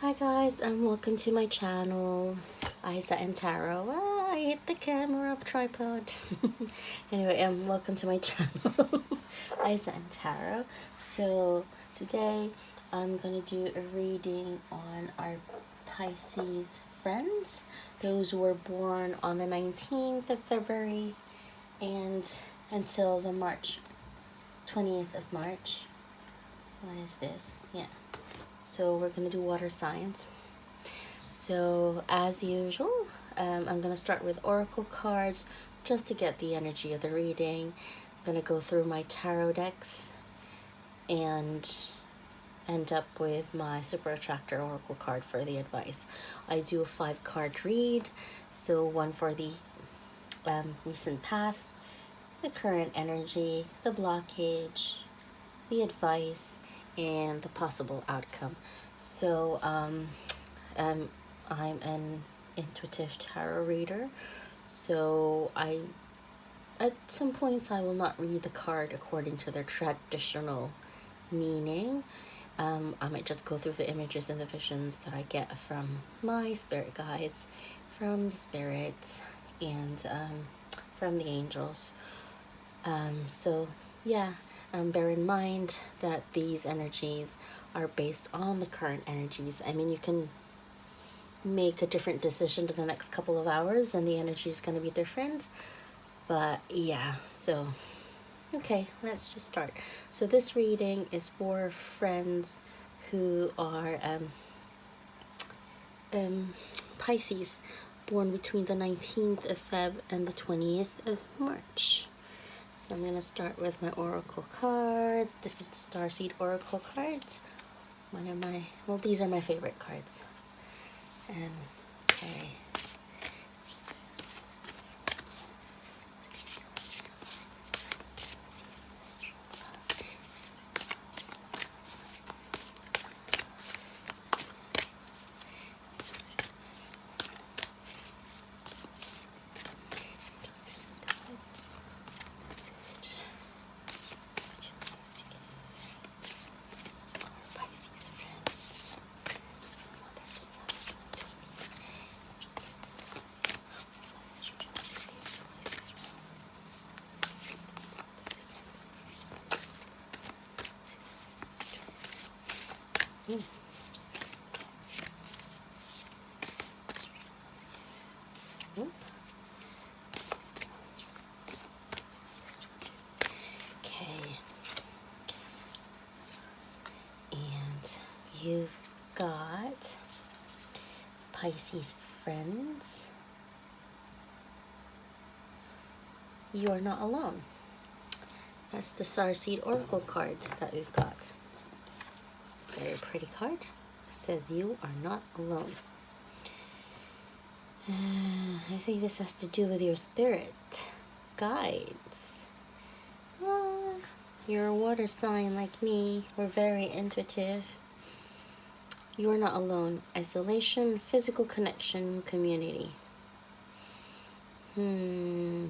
Hi guys, and welcome to my channel, Aisa and Tarot. Ah, I hit the camera tripod. Anyway, welcome to my channel, Aisa and Tarot. So today I'm gonna do a reading on our Pisces friends, those who were born on the 19th of February and until the 20th of March. What is this? Yeah. So we're going to do water signs. So as usual, I'm going to start with oracle cards just to get the energy of the reading. I'm going to go through my tarot decks and end up with my super attractor oracle card for the advice. I do a 5-card read, so one for the recent past, the current energy, the blockage, the advice, and the possible outcome. So I'm an intuitive tarot reader, so at some points I will not read the card according to their traditional meaning. I might just go through the images and the visions that I get from my spirit guides, from the spirits, and from the angels. So yeah, bear in mind that these energies are based on the current energies. I mean, you can make a different decision to the next couple of hours and the energy is going to be different. But yeah, so okay, let's just start. So this reading is for friends who are Pisces, born between the 19th of Feb and the 20th of March. So I'm going to start with my oracle cards. This is the Starseed oracle cards. One of my, well, these are my favorite cards. Okay. Okay. And you've got Pisces friends. You are not alone. That's the Starseed oracle card that we've got. Very pretty card. It says you are not alone. I think this has to do with your spirit guides. You're a water sign like me. We're very intuitive. You are not alone. Isolation, physical connection, community. I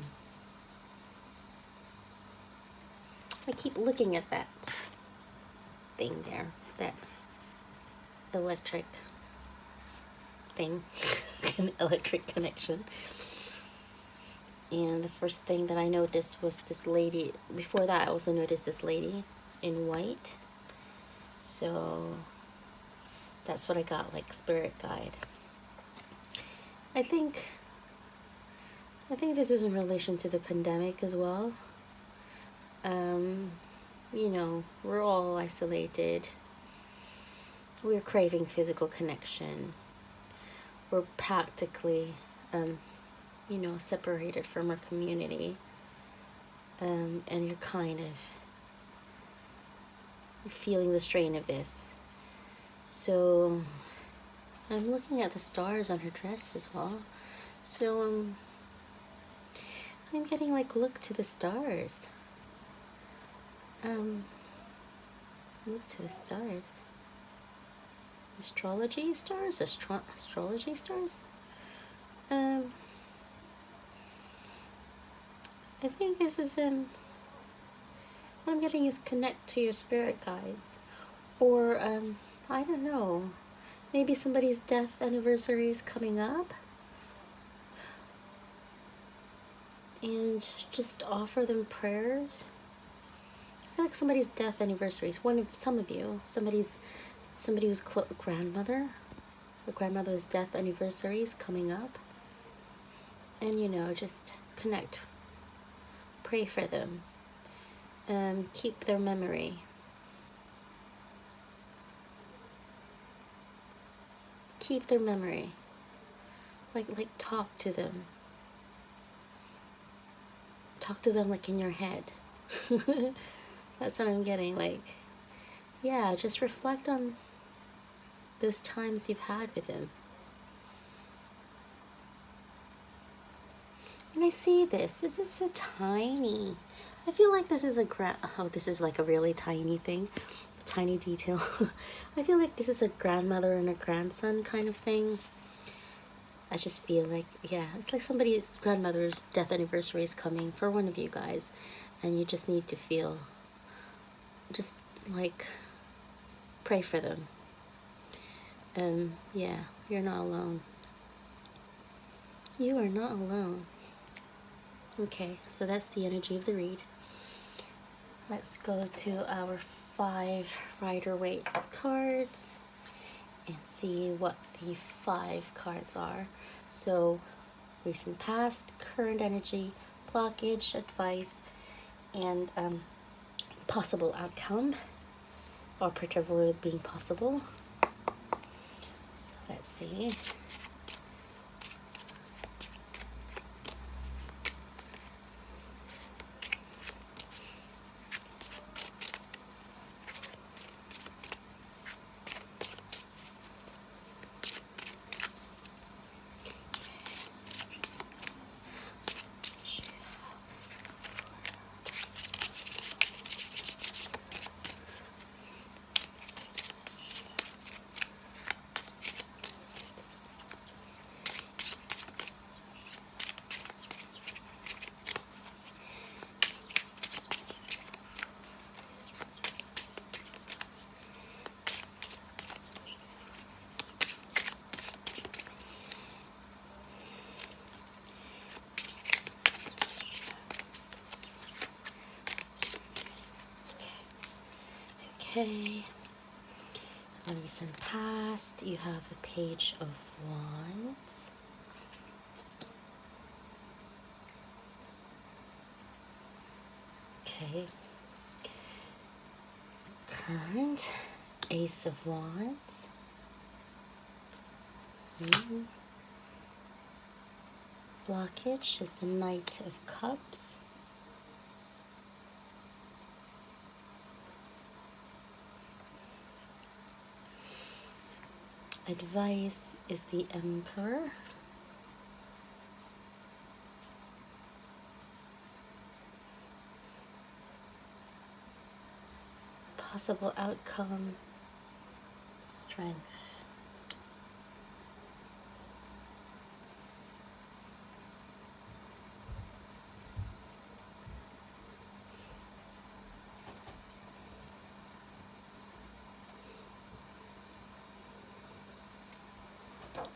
keep looking at that thing there, that electric thing, an electric connection. And the first thing that I noticed was this lady. Before that, I also noticed this lady in white. So that's what I got, like spirit guide. I think this is in relation to the pandemic as well. You know, we're all isolated. We're craving physical connection. We're practically, you know, separated from our community. And you're kind of feeling the strain of this. So I'm looking at the stars on her dress as well. So I'm getting like, look to the stars. Look to the stars. Astrology stars? Astrology stars? I think this is what I'm getting is connect to your spirit guides. Or I don't know. Maybe somebody's death anniversary is coming up. And just offer them prayers. I feel like somebody's death anniversary is some of you, somebody who's grandmother. The grandmother's death anniversary is coming up. And you know, just connect. Pray for them. Keep their memory. Keep their memory. Like talk to them. Talk to them like in your head. That's what I'm getting. Like, yeah, just reflect on those times you've had with him. And I see this. This is a tiny. I feel like this is this is like a really tiny thing. A tiny detail. I feel like this is a grandmother and a grandson kind of thing. I just feel like, yeah, it's like somebody's grandmother's death anniversary is coming for one of you guys. And you just need to feel, just like, pray for them. Yeah, you're not alone. You are not alone. Okay, so that's the energy of the read. Let's go to our 5 Rider-Waite cards and see what the 5 cards are. So, recent past, current energy, blockage, advice, and possible outcome. Operative word being possible. So let's see. Okay, recent past, you have the Page of Wands. Okay, current, Ace of Wands. Blockage is the Knight of Cups. Advice is the Emperor. Possible outcome, Strength.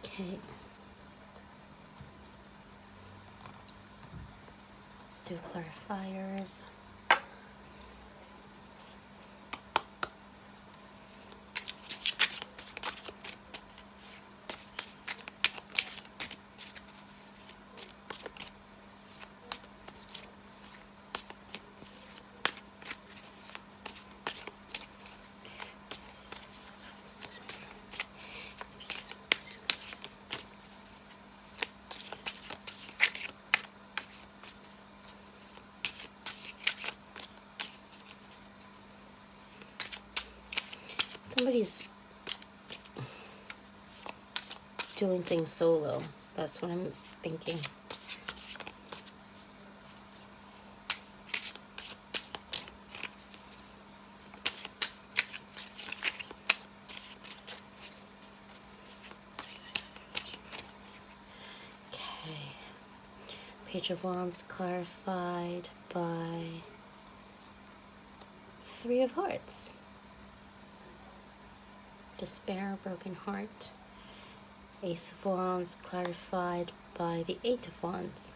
Okay. Let's do clarifiers. Somebody's doing things solo. That's what I'm thinking. Okay. Page of Wands clarified by 3 of Hearts. despair, broken heart. Ace of Wands clarified by the Eight of Wands.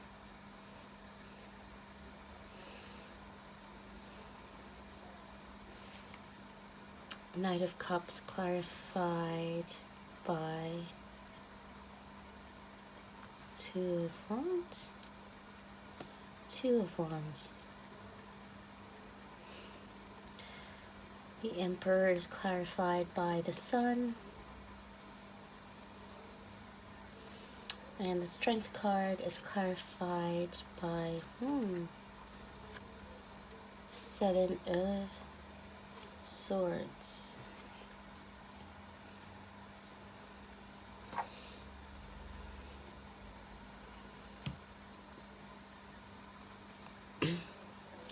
Knight of Cups clarified by Two of Wands. Two of Wands. The Emperor is clarified by the Sun. And the Strength card is clarified by Seven of Swords.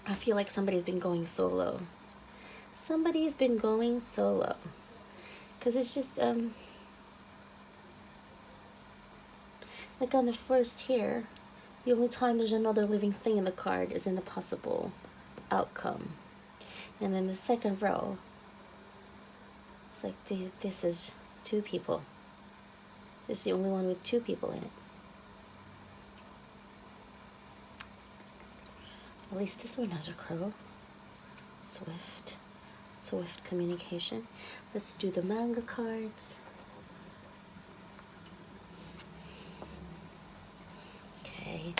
I feel like somebody's been going solo. Somebody's been going solo. Because it's just, like on the first here, the only time there's another living thing in the card is in the possible outcome. And then the second row, it's like this is two people. This is the only one with two people in it. At least this one has a crow. Swift communication. Let's do the manga cards. Okay.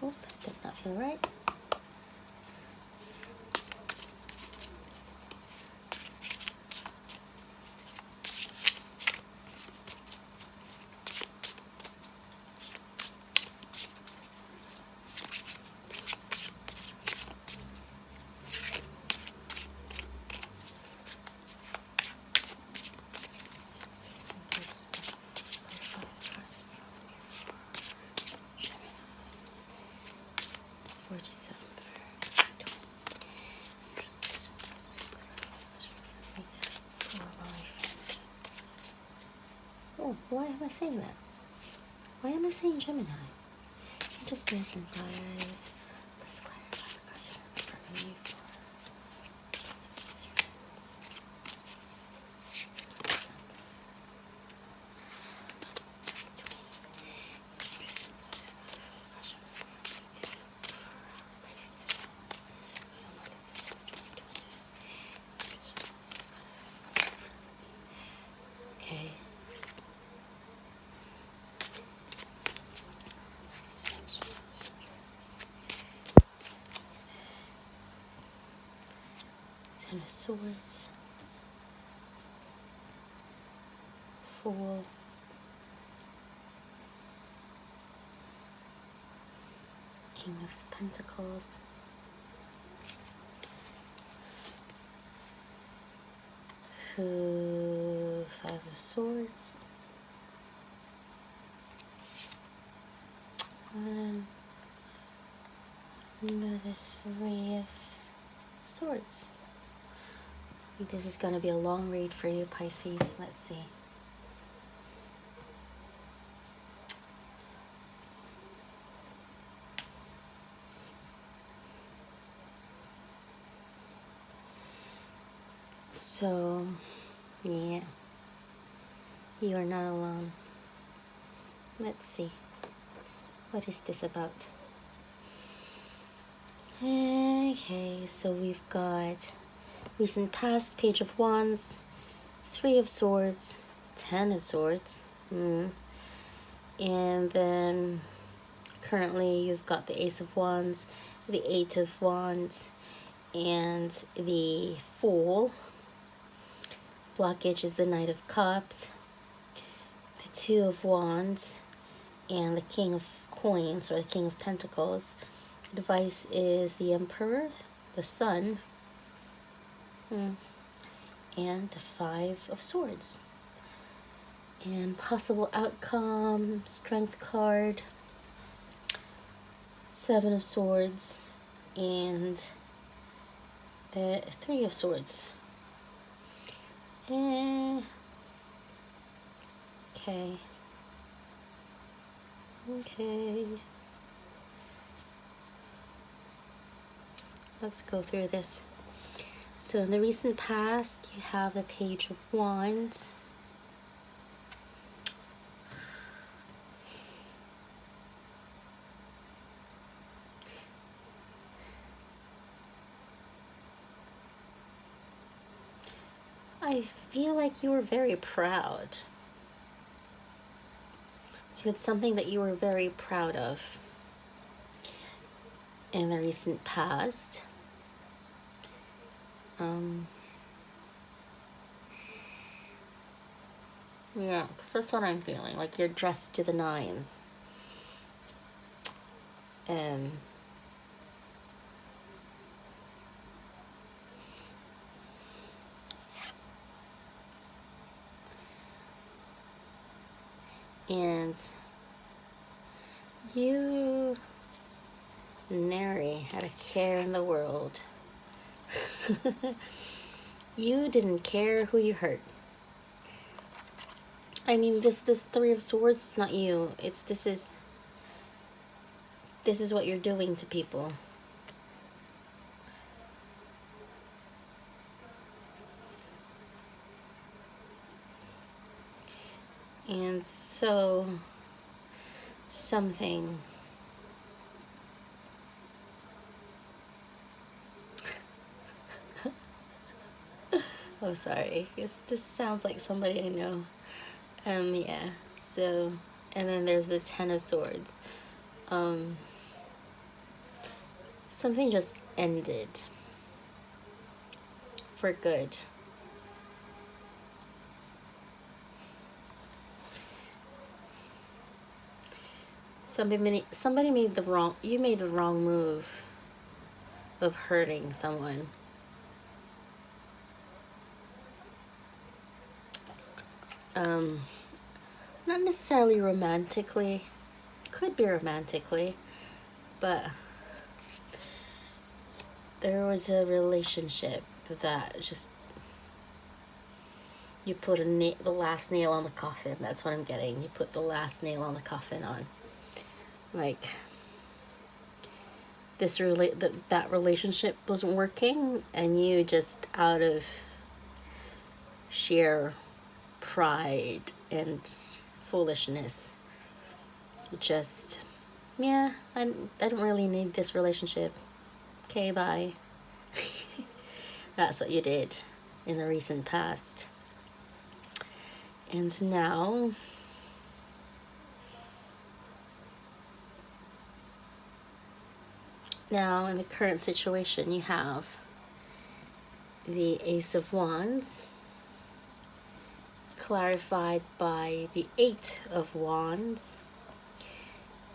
Oh, did not feel right. Oh, why am I saying that? Why am I saying Gemini? I'm just guessing, guys. Let's clarify the question for me for Pisces friends. Okay. Ten of Swords, Fool, King of Pentacles, Five of Swords, and another Three of Swords. I think this is going to be a long read for you, Pisces. Let's see. So, yeah, you are not alone. Let's see. What is this about? Okay, so we've got recent past, Page of Wands, Three of Swords, Ten of Swords, and then currently you've got the Ace of Wands, the Eight of Wands, and the Fool. Blockage is the Knight of Cups, the Two of Wands, and the King of Coins, or the King of Pentacles. Advice is the Emperor, the Sun, and the Five of Swords. And possible outcome, Strength card, Seven of Swords, and Three of Swords. Okay. let's go through this. So in the recent past, you have the Page of Wands. I feel like you were very proud. You had something that you were very proud of in the recent past. Yeah, that's what I'm feeling. Like you're dressed to the nines. And you nary had a care in the world. You didn't care who you hurt. I mean, this Three of Swords is not you. This is what you're doing to people. And so something oh, sorry. This sounds like somebody I know. Yeah. So, and then there's the Ten of Swords. Something just ended for good. Somebody made the wrong, you made the wrong move of hurting someone. Not necessarily romantically, could be romantically, but there was a relationship that just, you put the last nail on the coffin. That's what I'm getting. You put the last nail on the coffin on. Like, that relationship wasn't working, and you just, out of sheer pride and foolishness, just, yeah, I don't really need this relationship. Okay, bye. That's what you did in the recent past. And now, in the current situation, you have the Ace of Wands, clarified by the Eight of Wands,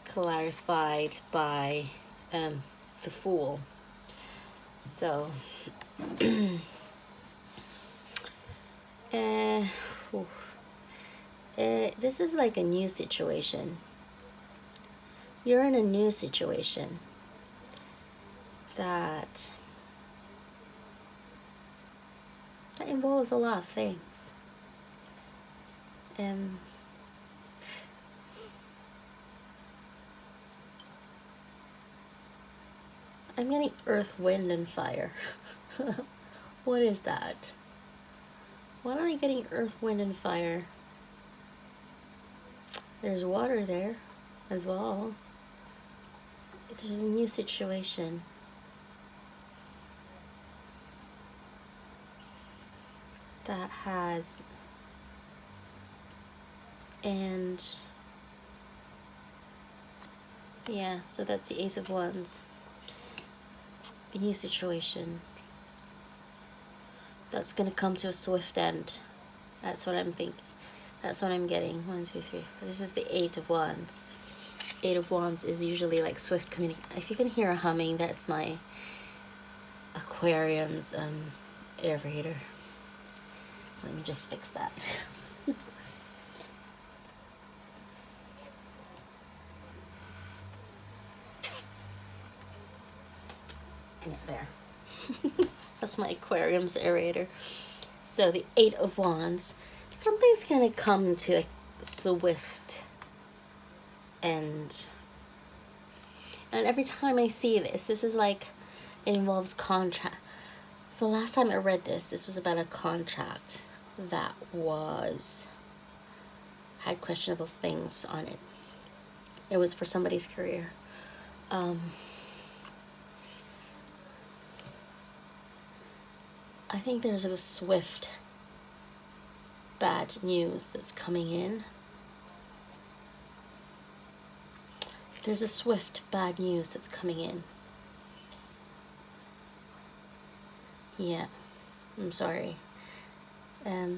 clarified by the Fool. So, this is like a new situation. You're in a new situation that involves a lot of things. I'm getting earth, wind, and fire. What is that? Why am I getting earth, wind, and fire? There's water there as well. There's a new situation. That has, and yeah, so that's the Ace of Wands. A new situation that's gonna come to a swift end. That's what I'm thinking. That's what I'm getting. 1, 2, 3. This is the Eight of Wands. Eight of Wands is usually like swift communication. If you can hear a humming, that's my aquarium's aerator. Let me just fix that. Yeah, there. That's my aquarium's aerator. So the Eight of Wands, something's gonna come to a swift end. And every time I see this is like It involves contract. The last time I read this was about a contract that had questionable things on it. It was for somebody's career. I think there's a swift bad news that's coming in. There's a swift bad news that's coming in. Yeah, I'm sorry. It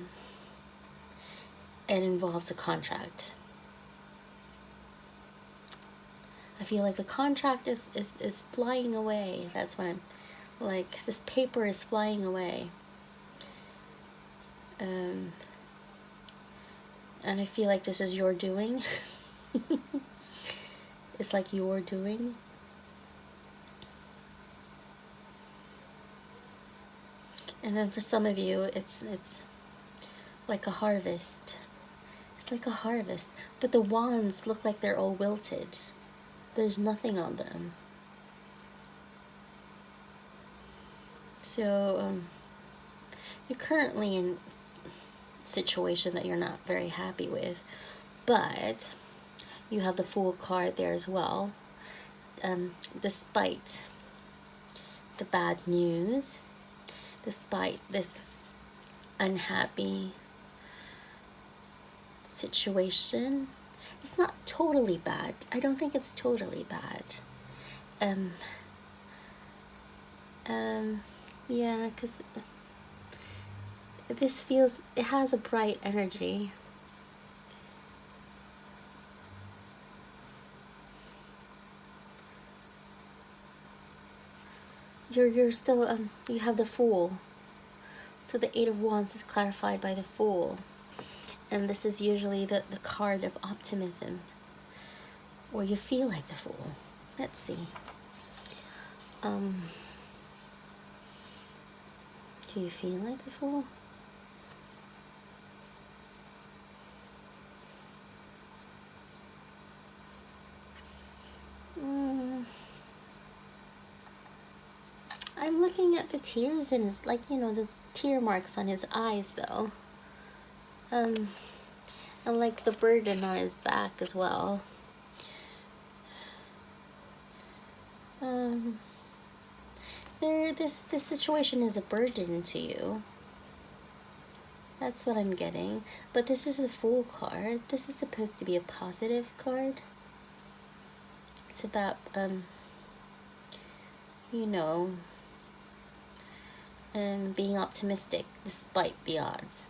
involves a contract. I feel like the contract is flying away. That's what I'm like. This paper is flying away. And I feel like this is your doing. It's like your doing. And then for some of you, it's like a harvest. It's like a harvest. But the wands look like they're all wilted. There's nothing on them. So you're currently in a situation that you're not very happy with, but you have the Fool card there as well. Despite the bad news, despite this unhappy situation, it's not totally bad. I don't think it's totally bad. Yeah, because this feels, it has a bright energy. You're still, you have the Fool. So the Eight of Wands is clarified by the Fool. And this is usually the card of optimism. Or you feel like the Fool. Let's see. Do you feel like the Fool? I'm looking at the tears in his, like, you know, the tear marks on his eyes, though. And like the burden on his back as well. This situation is a burden to you. That's what I'm getting. But this is the Fool card. This is supposed to be a positive card. It's about, you know, being optimistic despite the odds.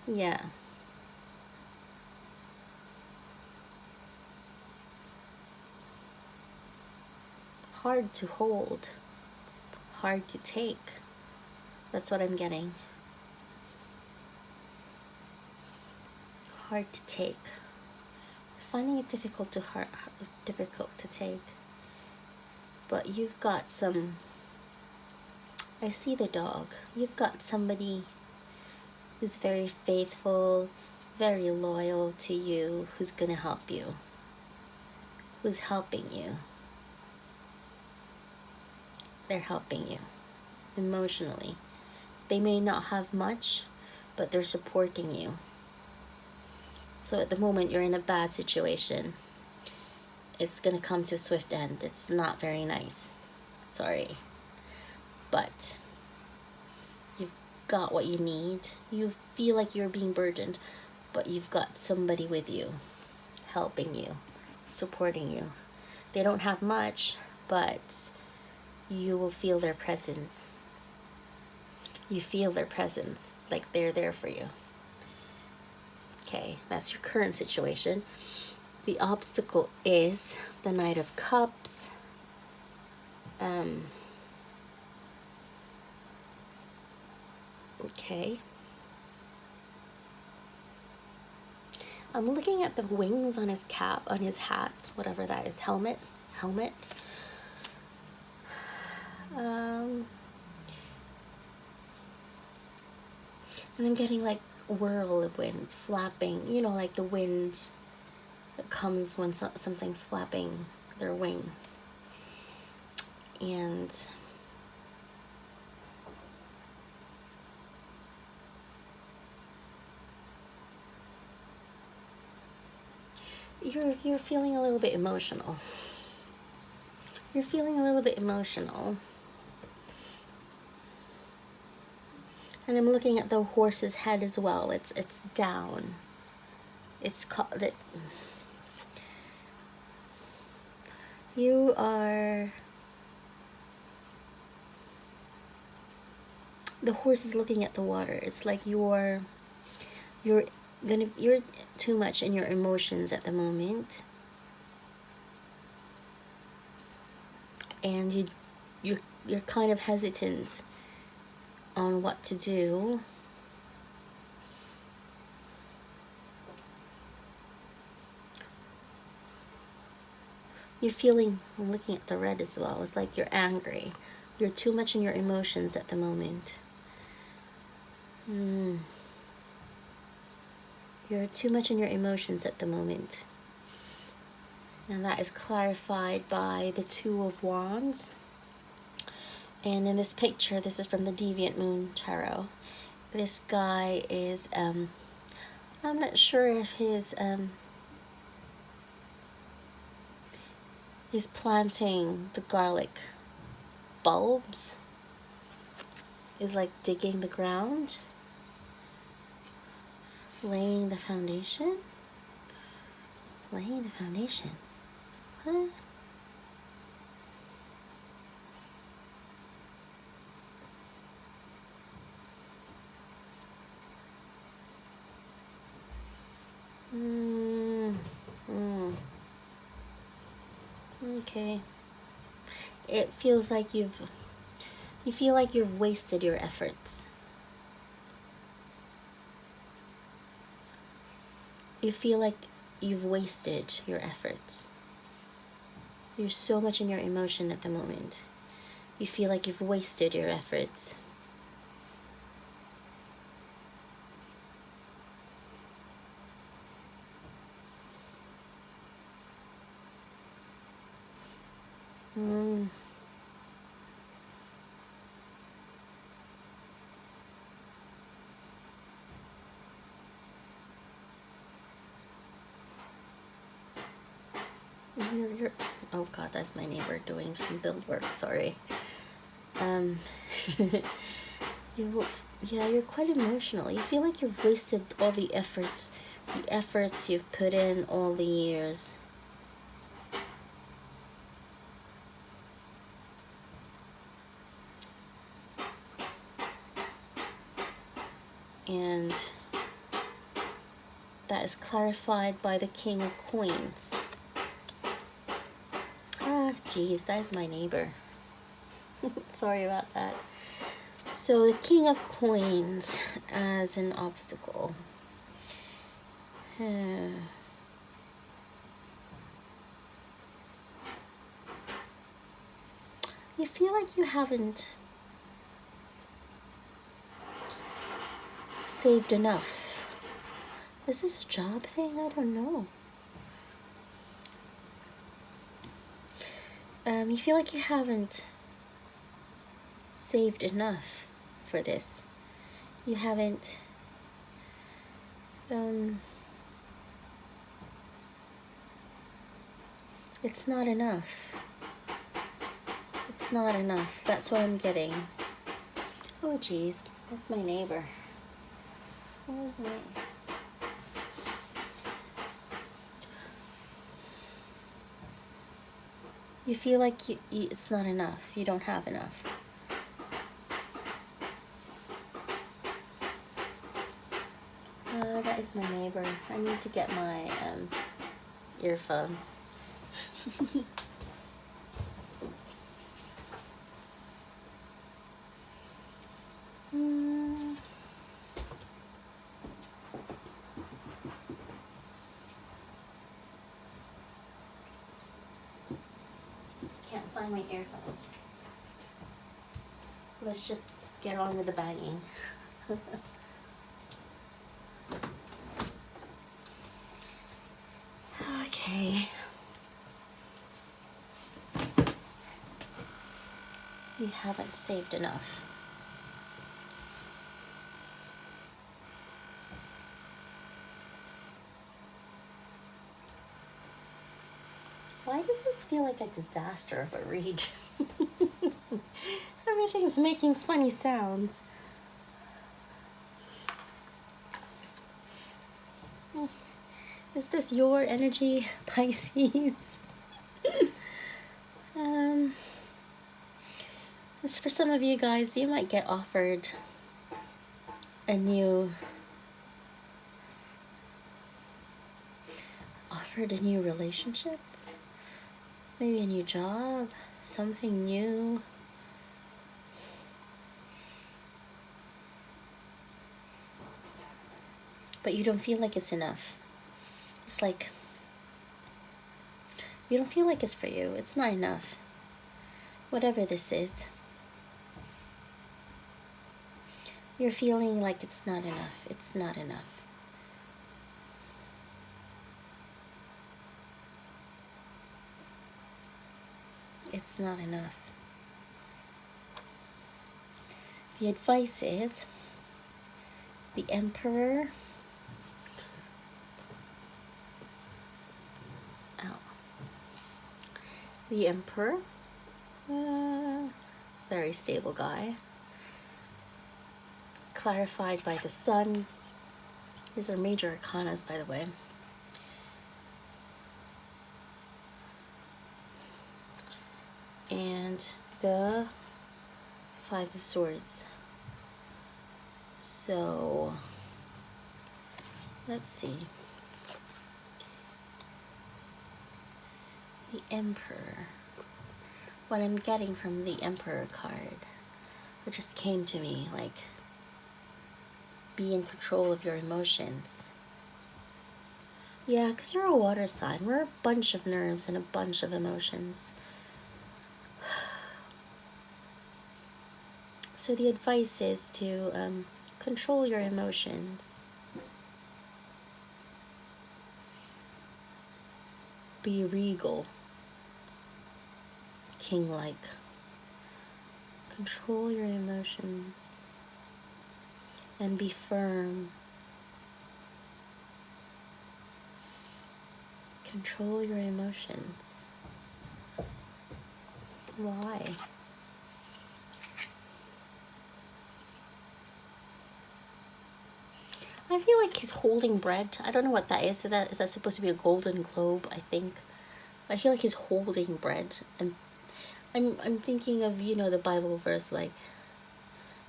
Yeah. Hard to hold. Hard to take. That's what I'm getting. Hard to take. Finding it difficult to take. But you've got some, I see the dog. You've got somebody who's very faithful, very loyal to you, who's gonna help you, who's helping you. They're helping you emotionally. They may not have much, but they're supporting you. So at the moment you're in a bad situation, it's gonna come to a swift end. It's not very nice. Sorry. But you've got what you need. You feel like you're being burdened, but you've got somebody with you, helping you, supporting you. They don't have much, but you will feel their presence. You feel their presence, like they're there for you. Okay, that's your current situation. The obstacle is the Knight of Cups. Okay. I'm looking at the wings on his cap, on his hat, whatever that is, helmet. And I'm getting like whirlwind, flapping, you know, like the wind that comes when something's flapping their wings. And you're feeling a little bit emotional. You're feeling a little bit emotional. And I'm looking at the horse's head as well. It's down. It's called it. You are. The horse is looking at the water. It's like you're too much in your emotions at the moment, and you're kind of hesitant on what to do. You're feeling, I'm looking at the red as well, it's like you're angry. You're too much in your emotions at the moment. You're too much in your emotions at the moment. And that is clarified by the Two of Wands. And in this picture, this is from the Deviant Moon Tarot. This guy is, I'm not sure if he's planting the garlic bulbs. Is like digging the ground. Laying the foundation. Laying the foundation. What? Okay. It feels like you feel like you've wasted your efforts. You feel like you've wasted your efforts. You're so much in your emotion at the moment. You feel like you've wasted your efforts. Oh God, that's my neighbor doing some build work, sorry. You're quite emotional. You feel like you've wasted all the efforts you've put in all the years. And that is clarified by the King of Coins. Ah, geez, that is my neighbor. Sorry about that. So the King of Coins as an obstacle. You feel like you haven't saved enough. Is this a job thing? I don't know. You feel like you haven't saved enough for this. You haven't it's not enough. It's not enough. That's what I'm getting. Oh geez, that's my neighbor. What was it? You feel like it's not enough. You don't have enough. That is my neighbor. I need to get my earphones. Can't find my earphones. Let's just get on with the banging. Okay. You haven't saved enough. Why does this feel like a disaster of a read? Everything's making funny sounds. Is this your energy, Pisces? As for some of you guys, you might get offered a new relationship, maybe a new job, something new. But you don't feel like it's enough. It's like you don't feel like it's for you. It's not enough. Whatever this is, you're feeling like it's not enough. It's not enough. It's not enough. The advice is the Emperor. The Emperor. Very stable guy. Clarified by the Sun. These are major arcanas, by the way. And the Five of Swords. So, let's see. The Emperor. What I'm getting from the Emperor card, it just came to me, like, be in control of your emotions. Yeah, because you're a water sign. We're a bunch of nerves and a bunch of emotions. So the advice is to control your emotions. Be regal. King-like. Control your emotions. And be firm. Control your emotions. Why? I feel like he's holding bread. I don't know what that is. Is that supposed to be a golden globe, I think. I feel like he's holding bread. And I'm thinking of, you know, the Bible verse, like,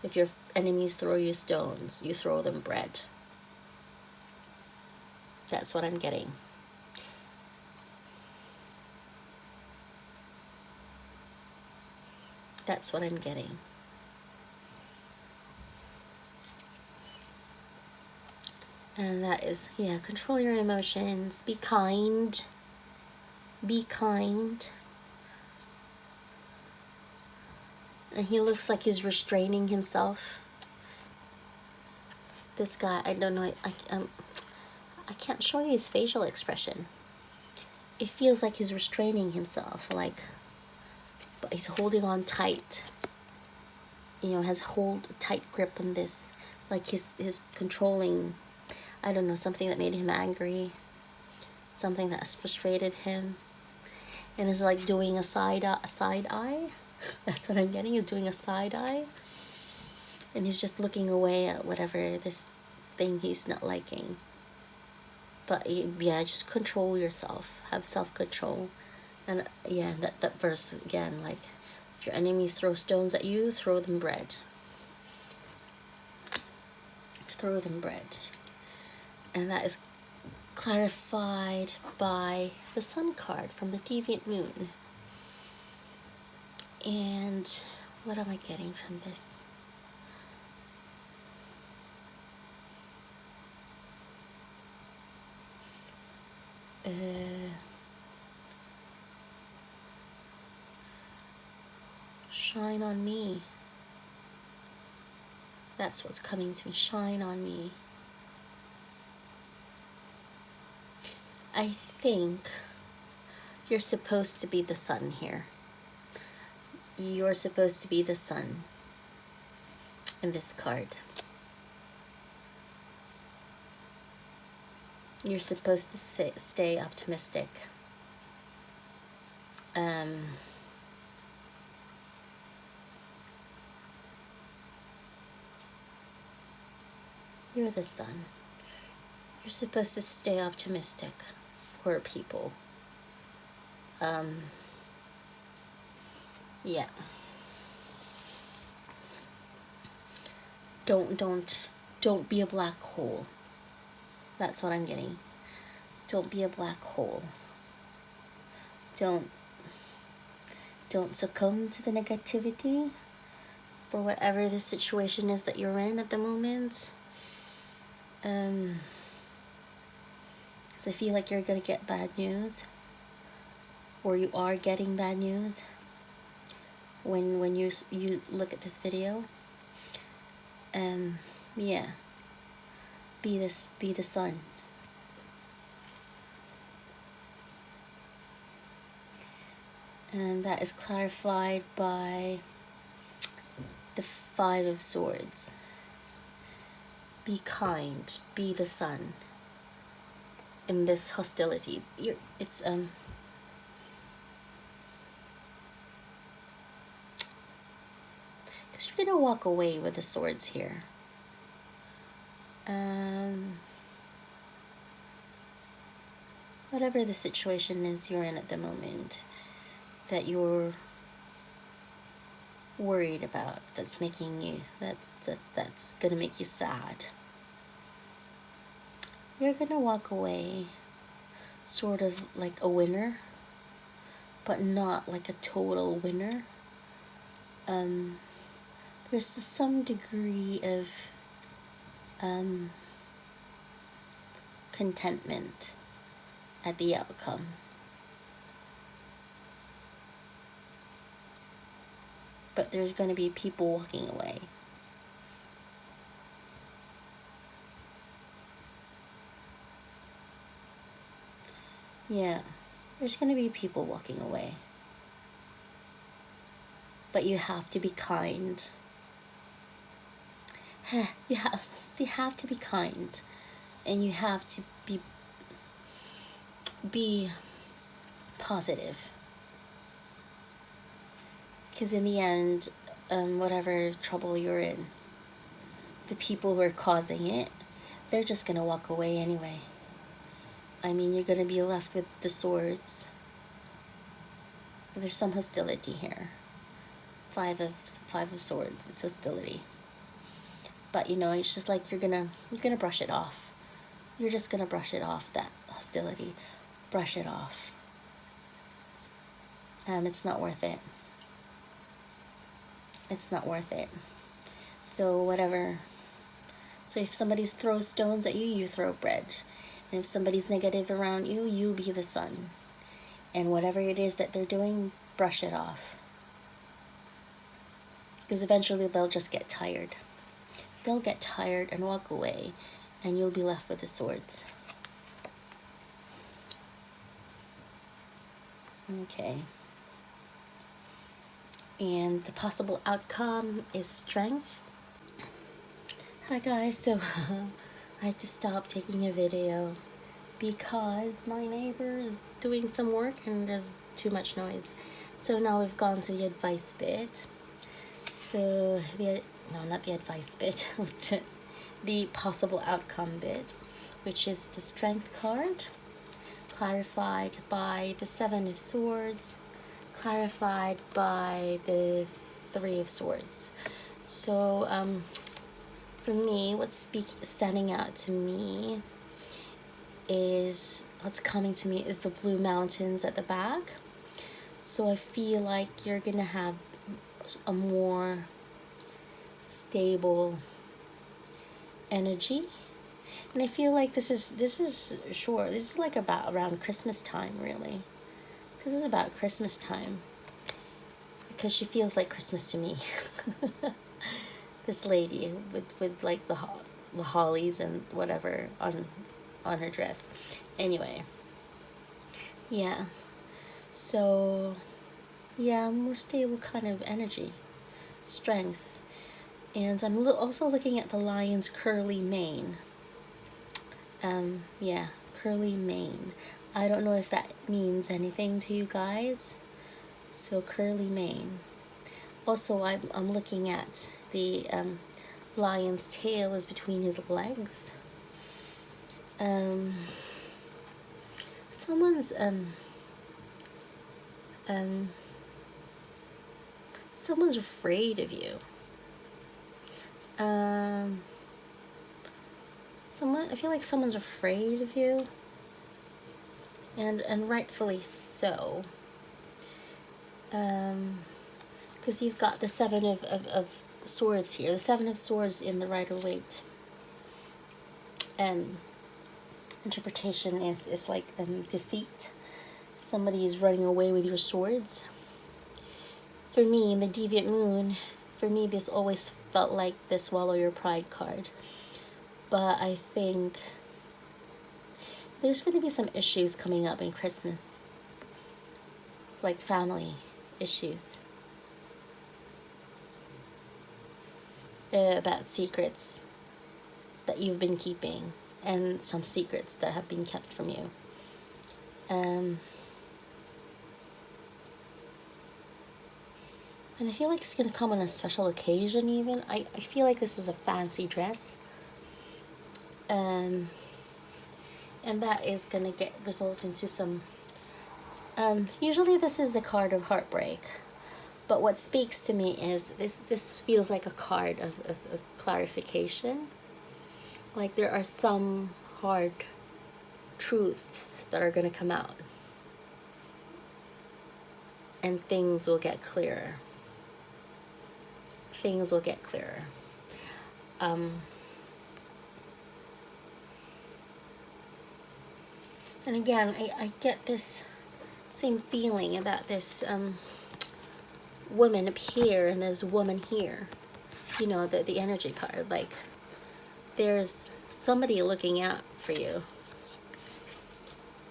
if your enemies throw you stones, you throw them bread. That's what I'm getting. That's what I'm getting. And that is, yeah, control your emotions. Be kind. Be kind. And he looks like he's restraining himself. This guy, I don't know, I can't show you his facial expression. It feels like he's restraining himself, like, but he's holding on tight. You know, has hold a tight grip on this, like his controlling, I don't know, something that made him angry, something that's frustrated him, and is like doing a side eye. That's what I'm getting, is doing a side eye. And he's just looking away at whatever this thing he's not liking. But yeah, just control yourself. Have self-control. And yeah, that verse again, like, if your enemies throw stones at you, throw them bread. Throw them bread. And that is clarified by the Sun card from the Deviant Moon. And what am I getting from this? Shine on me. That's what's coming to me. Shine on me. I think you're supposed to be the sun here. you're supposed to be the sun in this card. You're supposed to stay optimistic. You're the sun. You're supposed to stay optimistic for people. Yeah. Don't be a black hole. That's what I'm getting. Don't be a black hole. Don't succumb to the negativity for whatever the situation is that you're in at the moment. Because I feel like you're gonna get bad news, or you are getting bad news when you look at this video. Yeah. Be the sun. And that is clarified by the 5 of Swords. Be kind. Be the sun. In this hostility, it's because you're gonna walk away with the swords here. Whatever the situation is you're in at the moment, that you're worried about, that's making you, that's gonna make you sad, you're gonna walk away sort of like a winner, but not like a total winner. There's some degree of contentment at the outcome. But there's going to be people walking away. Yeah, there's going to be people walking away. But you have to be kind. You have to be kind, and you have to be positive. Because in the end, whatever trouble you're in, the people who are causing it, they're just gonna walk away anyway. I mean, you're gonna be left with the swords. There's some hostility here. 5 of Swords, it's hostility. But you know, it's just like you're gonna brush it off. You're just gonna brush it off, that hostility. Brush it off. It's not worth it. It's not worth it. So whatever. So if somebody throws stones at you, you throw bread. And if somebody's negative around you, you be the sun. And whatever it is that they're doing, brush it off. Because eventually they'll just get tired. They'll get tired and walk away, and you'll be left with the swords. Okay. And the possible outcome is strength. Hi guys, so I had to stop taking a video because my neighbor is doing some work and there's too much noise. So now we've gone to the advice bit. So no, not the advice bit, the possible outcome bit, which is the Strength card, clarified by the 7 of Swords, clarified by the 3 of Swords. So for me, what's standing out to me is, what's coming to me is the blue mountains at the back. So I feel like you're gonna have a more stable energy, and I feel like this is like about around Christmas time, really. This is about Christmas time, because she feels like Christmas to me. This lady with like the hollies and whatever on her dress. Anyway, yeah. So Yeah, more stable kind of energy, strength. And I'm also looking at the lion's curly mane. Yeah, curly mane. I don't know if that means anything to you guys. So curly mane. Also, I'm looking at the lion's tail is between his legs. Someone's someone's afraid of you. I feel like someone's afraid of you, and rightfully so. Because you've got the Seven of Swords here, the Seven of Swords in the Rider-Waite. Interpretation is like deceit. Somebody is running away with your swords. For me, in the Deviant Moon, for me, this always felt like the Swallow Your Pride card. But I think there's going to be some issues coming up in Christmas. Like family issues. About secrets that you've been keeping. And some secrets that have been kept from you. And I feel like it's going to come on a special occasion even. I feel like this is a fancy dress. And that is going to result into some... usually this is the card of heartbreak. But what speaks to me is this feels like a card of clarification. Like there are some hard truths that are going to come out. And things will get clearer. Things will get clearer. And again, I get this same feeling about this woman up here and this woman here. You know, the energy card. Like, there's somebody looking out for you.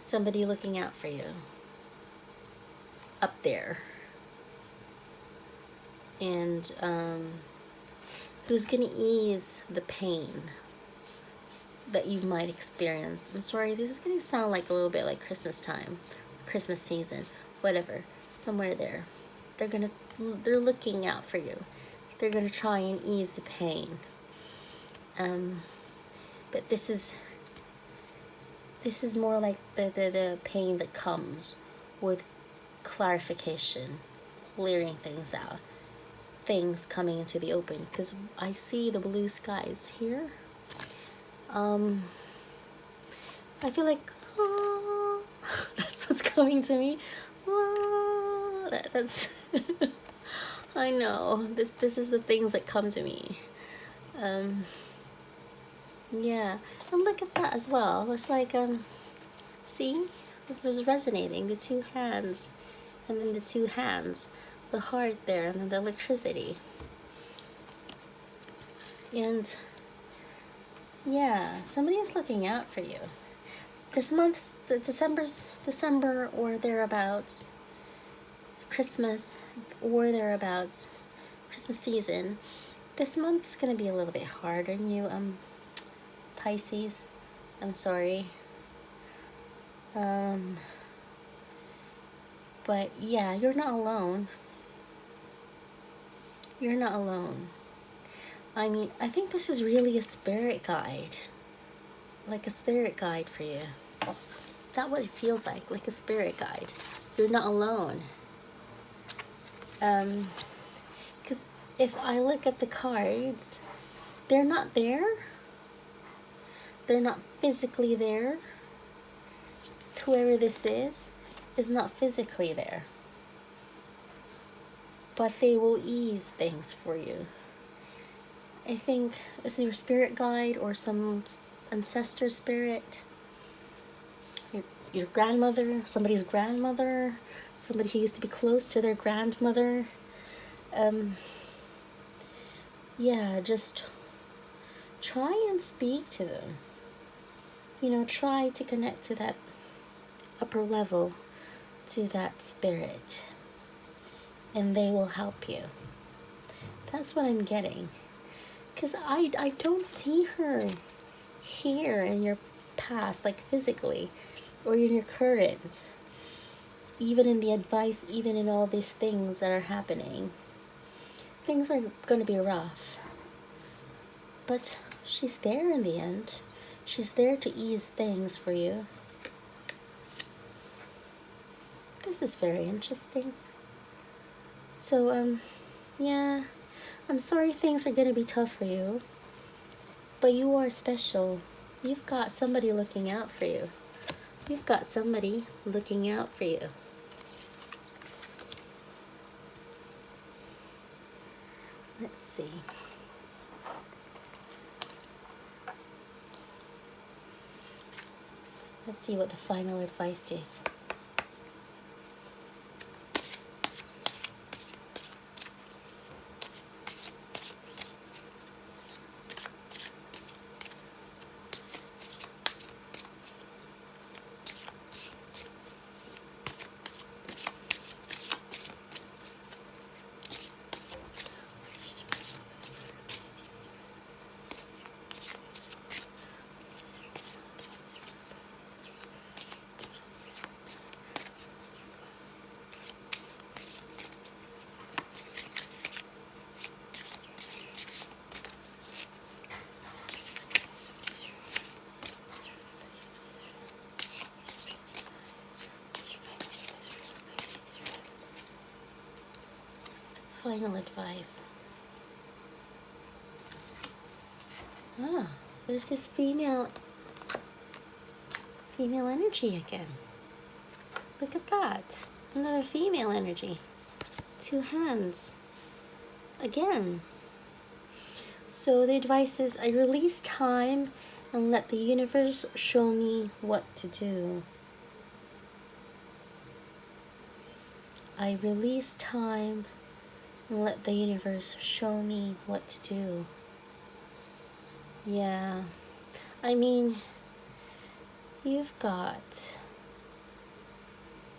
Somebody looking out for you. Up there. And who's going to ease the pain that you might experience. I'm sorry, this is going to sound like a little bit like Christmas time, Christmas season, whatever, somewhere there. They're looking out for you. They're going to try and ease the pain. But this is more like the pain that comes with clarification, clearing things out, things coming into the open. Because I see the blue skies here. I feel like, oh, that's what's coming to me. Oh, that's I know, this is the things that come to me. Yeah, and look at that as well. It's like, see, it was resonating, the two hands, and then the two hands, the heart there, and then the electricity. And yeah, somebody is looking out for you. This month, December or thereabouts, Christmas or thereabouts, Christmas season, this month's gonna be a little bit hard on you, Pisces. I'm sorry. But yeah, you're not alone. You're not alone. I mean, I think this is really a spirit guide. Like a spirit guide for you. That's what it feels like a spirit guide. You're not alone. Because if I look at the cards, they're not there. They're not physically there. Whoever this is not physically there. But they will ease things for you. I think it's your spirit guide or some ancestor spirit. Your grandmother, somebody's grandmother, somebody who used to be close to their grandmother. Yeah, just try and speak to them. You know, try to connect to that upper level, to that spirit. and they will help you. That's what I'm getting. Because I don't see her here in your past, like physically, or in your current. Even in the advice, even in all these things that are happening. Things are going to be rough. But she's there in the end. She's there to ease things for you. This is very interesting. So, yeah, I'm sorry things are going to be tough for you. But you are special. You've got somebody looking out for you. You've got somebody looking out for you. Let's see. Let's see what the final advice is. Final advice. There's this female energy again. Look at that. Another female energy. 2 hands. Again. So the advice is, I release time and let the universe show me what to do. I release time and let the universe show me what to do. Yeah. I mean, you've got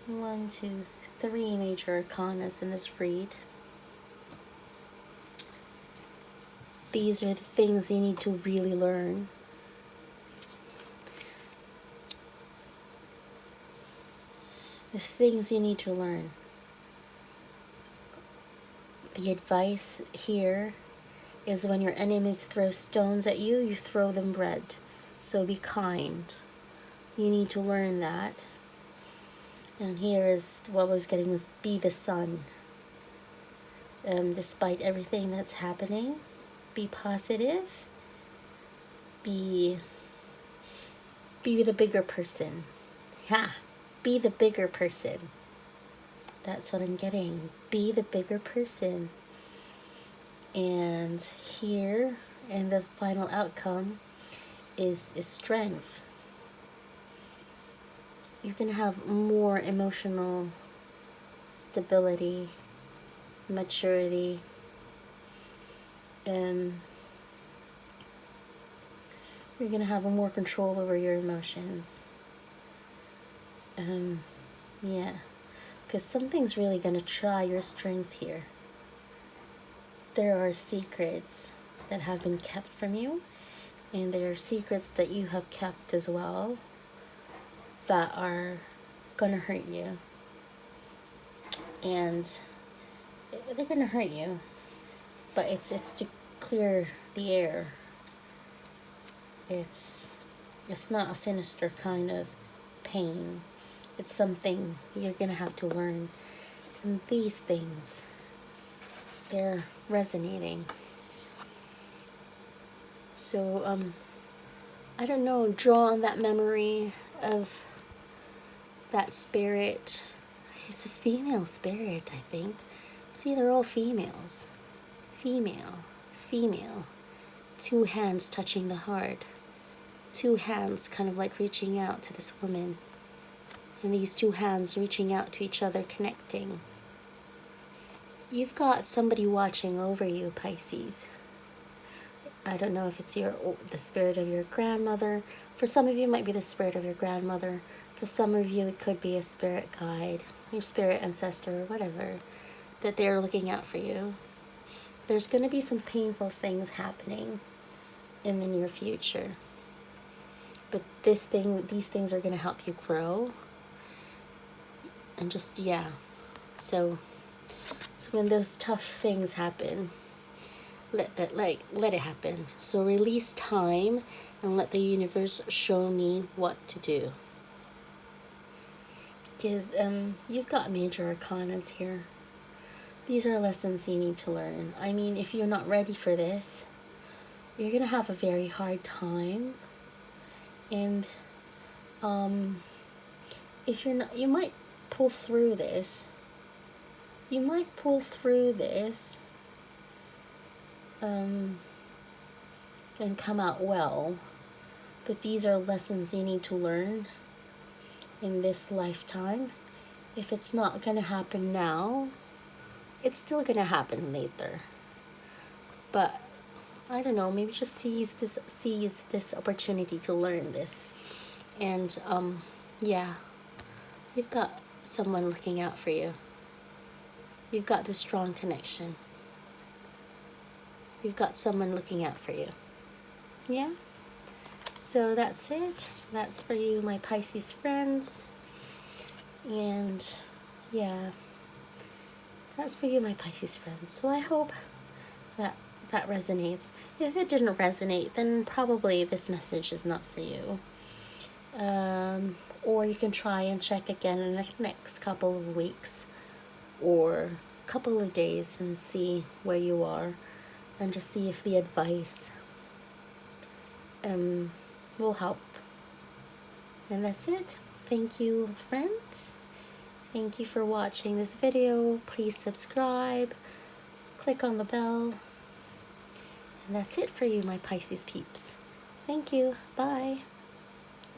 1, 2, 3 major arcanas in this read. These are the things you need to really learn. The things you need to learn. The advice here is, when your enemies throw stones at you, you throw them bread. So be kind. You need to learn that. And here is what I was getting was, be the sun. Despite everything that's happening, be positive. Be the bigger person. Be the bigger person. That's what I'm getting. Be the bigger person. And here, in the final outcome, is strength. You can have more emotional stability, maturity, you're going to have more control over your emotions. Yeah, because something's really going to try your strength here. There are secrets that have been kept from you, and there are secrets that you have kept as well that are going to hurt you. And they're going to hurt you, but it's to clear the air. It's not a sinister kind of pain. It's something you're going to have to learn. And these things, they're resonating. So, I don't know, draw on that memory of that spirit. It's a female spirit, I think. See, they're all females. Female. 2 hands touching the heart. 2 hands kind of like reaching out to this woman. And these 2 hands reaching out to each other, connecting. You've got somebody watching over you, Pisces. I don't know if it's the spirit of your grandmother. For some of you, it might be the spirit of your grandmother. For some of you, it could be a spirit guide, your spirit ancestor, or whatever. that they're looking out for you. There's going to be some painful things happening in the near future. But these things are going to help you grow. And just, yeah. So when those tough things happen, let it happen. So release time and let the universe show me what to do. Because you've got major arcanas here. These are lessons you need to learn. I mean, if you're not ready for this, you're going to have a very hard time. And if you're not, you might pull through this. You might pull through this and come out well. But these are lessons you need to learn in this lifetime. If it's not going to happen now, it's still going to happen later. But I don't know, maybe just seize this opportunity to learn this. And yeah, you've got someone looking out for you. You've got this strong connection. You've got someone looking out for you. Yeah? So that's it. That's for you, my Pisces friends. And yeah, that's for you, my Pisces friends. So I hope that resonates. If it didn't resonate, then probably this message is not for you. Or you can try and check again in the next couple of weeks or couple of days and see where you are, and just see if the advice will help. And that's it. Thank you, friends. Thank you for watching this video. Please subscribe, click on the bell, and that's it for you, my Pisces peeps. Thank you. Bye.